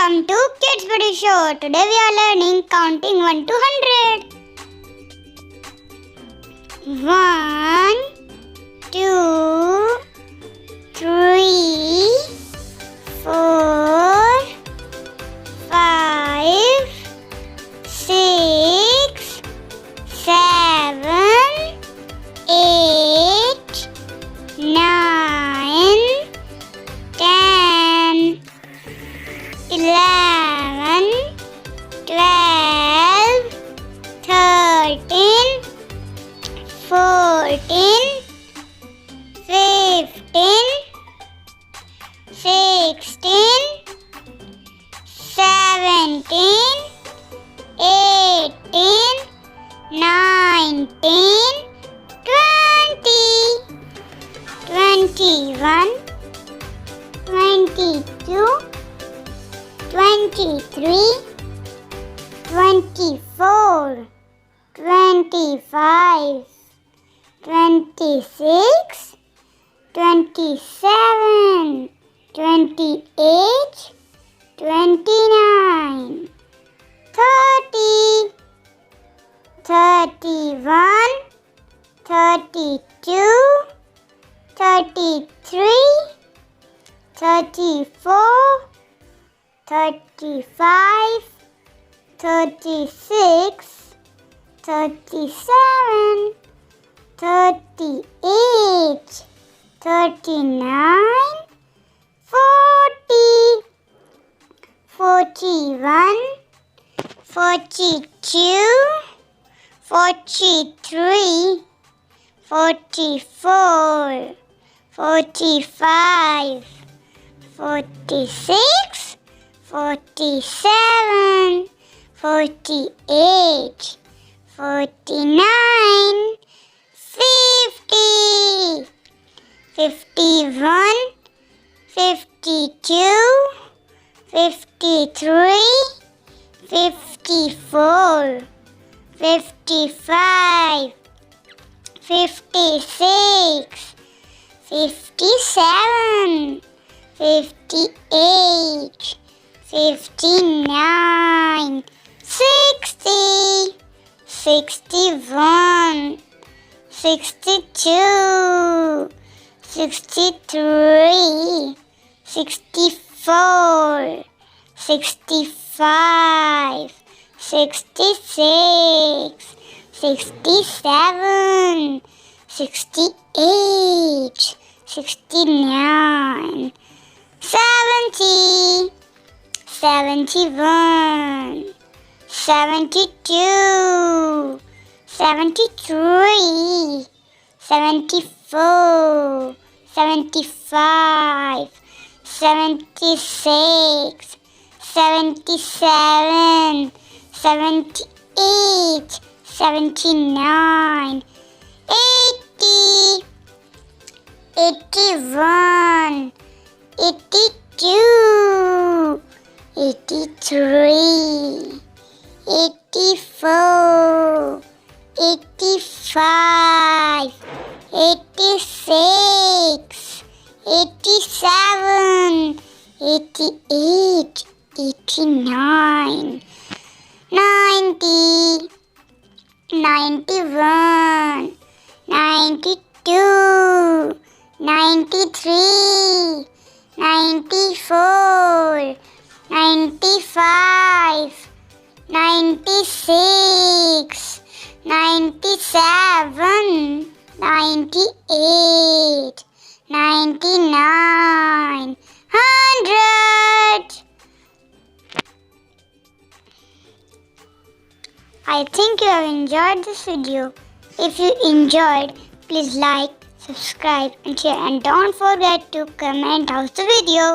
Welcome to Kids Buddy Show. Today we are learning counting 1 to 100. 1, 2, 3, 4, 5, 6, 7, 8, 9, 10, 11, 12, 13, 14, 15, 16, 17, 18, 19, 20, 21, 22, 23, 24, 25, 26, 27, 28, 29, 30, 31, 32, 33, 34, 35, 36, 37, 38, 39, 40, 41, 42, 43, 44, 45, 46, 47, 48, 49, 50, 51, 52, 53, 54, 55, 56, 57, 58, 59, 60, 61, 62, 63, 64, 65, 66, 67, 68, 69, 70, 71, 72, 73, 74, 75, 76, 77, 78, 79, 80, 81, 82, 83, 84, 85, 86, 87, 88, 89, 90, 91, 92, 93, 94, 95, 96, 97, 98, 99, 100. I think you have enjoyed this video. If you enjoyed, please like, subscribe and share, and don't forget to comment how's the video.